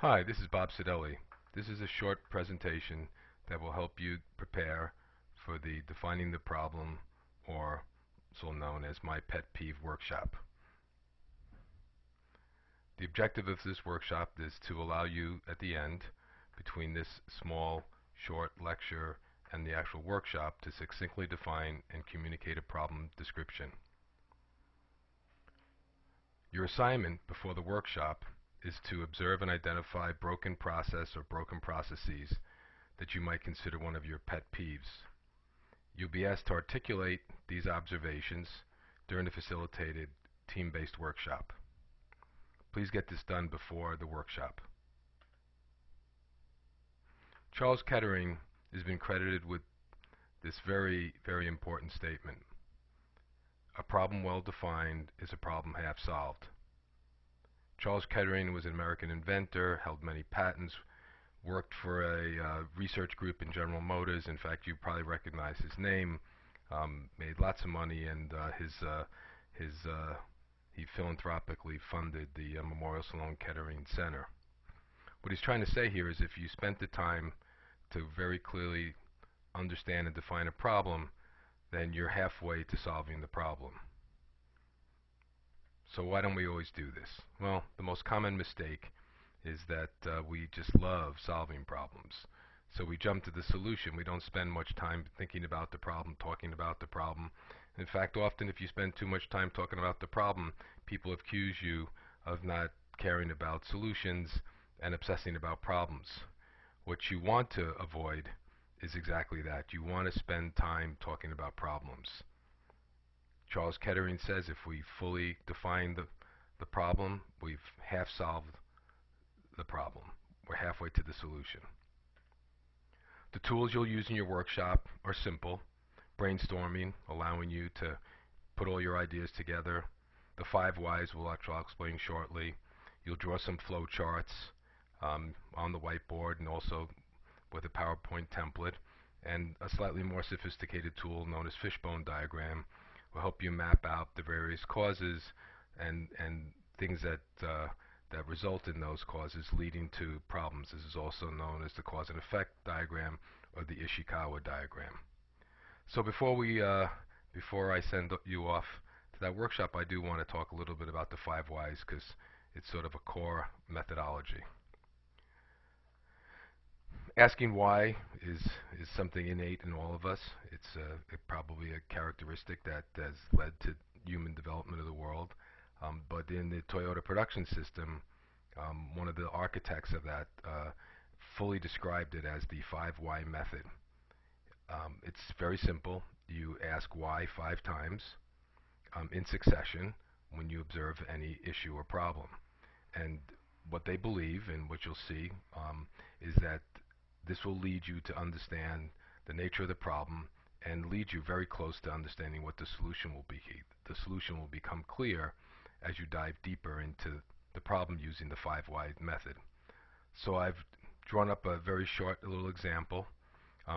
Hi, this is Bob Sidelli. This is a short presentation that will help you prepare for the Defining the Problem, or also known as my pet peeve workshop. The objective of this workshop is to allow you at the end, between this small, short lecture and the actual workshop, to succinctly define and communicate a problem description. Your assignment before the workshop is to observe and identify broken process or broken processes that you might consider one of your pet peeves. You'll be asked to articulate these observations during the facilitated team-based workshop. Please get this done before the workshop. Charles Kettering has been credited with this very, very important statement. A problem well defined is a problem half solved. Charles Kettering was an American inventor, held many patents, worked for a research group in General Motors. In fact, you probably recognize his name. Made lots of money, and he philanthropically funded the Memorial Sloan Kettering Center. What he's trying to say here is if you spent the time to very clearly understand and define a problem, then you're halfway to solving the problem. So why don't we always do this? Well, the most common mistake is that we just love solving problems. So we jump to the solution. We don't spend much time thinking about the problem, talking about the problem. In fact, often if you spend too much time talking about the problem, people accuse you of not caring about solutions and obsessing about problems. What you want to avoid is exactly that. You want to spend time talking about problems. Charles Kettering says if we fully define the problem, we've half solved the problem. We're halfway to the solution. The tools you'll use in your workshop are simple. Brainstorming, allowing you to put all your ideas together. The 5 whys, which I'll explain shortly. You'll draw some flow charts on the whiteboard and also with a PowerPoint template. And a slightly more sophisticated tool known as fishbone diagram will help you map out the various causes and things that result in those causes leading to problems. This is also known as the cause and effect diagram or the Ishikawa diagram. So before I send you off to that workshop, I do want to talk a little bit about the 5 whys because it's sort of a core methodology. Asking why is something innate in all of us. It's probably a characteristic that has led to human development of the world. But in the Toyota production system, one of the architects of that fully described it as the 5 why method. It's very simple. You ask why 5 times in succession when you observe any issue or problem. And what they believe, and what you'll see, is that this will lead you to understand the nature of the problem and lead you very close to understanding what the solution will be. The solution will become clear as you dive deeper into the problem using the 5 why method. So I've drawn up a very short little example.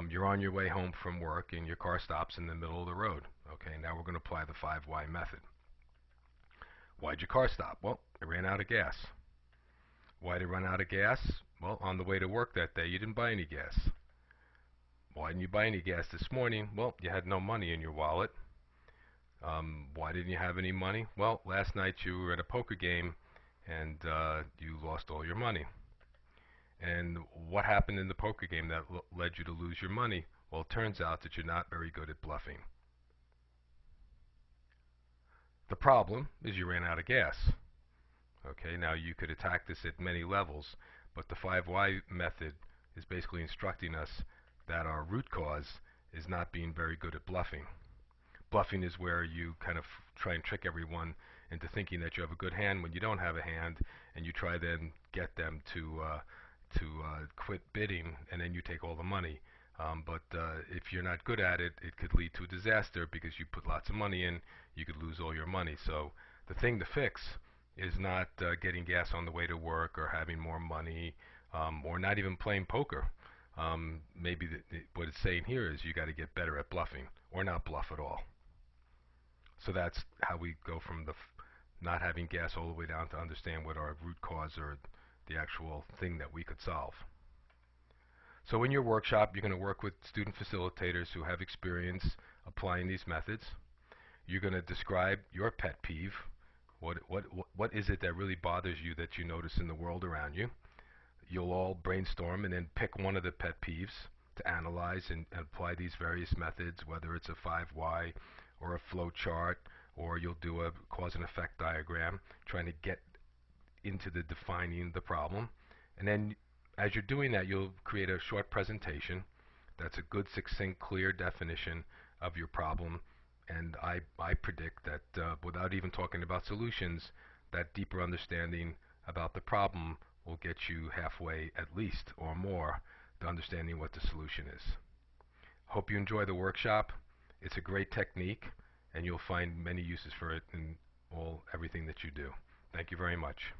You're on your way home from work and your car stops in the middle of the road. Okay, now we're going to apply the 5 why method. Why'd your car stop? Well, it ran out of gas. Why'd it run out of gas? Well, on the way to work that day, you didn't buy any gas. Why didn't you buy any gas this morning? Well, you had no money in your wallet. Why didn't you have any money? Well, last night you were at a poker game and you lost all your money. And what happened in the poker game that led you to lose your money? Well, it turns out that you're not very good at bluffing. The problem is you ran out of gas. Okay, now you could attack this at many levels, but the 5 why method is basically instructing us that our root cause is not being very good at bluffing. Bluffing is where you kind of try and trick everyone into thinking that you have a good hand when you don't have a hand, and you try then get them to quit bidding, and then you take all the money. But if you're not good at it, it could lead to a disaster because you put lots of money in, you could lose all your money. So the thing to fix is not getting gas on the way to work or having more money or not even playing poker. Maybe what it's saying here is you got to get better at bluffing or not bluff at all. So that's how we go from the not having gas all the way down to understand what our root cause or the actual thing that we could solve. So in your workshop, you're going to work with student facilitators who have experience applying these methods. You're going to describe your pet peeve. What is it that really bothers you that you notice in the world around you? You'll all brainstorm and then pick one of the pet peeves to analyze and apply these various methods, whether it's a 5 why or a flow chart, or you'll do a cause and effect diagram, trying to get into the defining the problem. And then as you're doing that, you'll create a short presentation that's a good, succinct, clear definition of your problem. And I predict that without even talking about solutions, that deeper understanding about the problem will get you halfway at least or more to understanding what the solution is. Hope you enjoy the workshop. It's a great technique, and you'll find many uses for it in everything that you do. Thank you very much.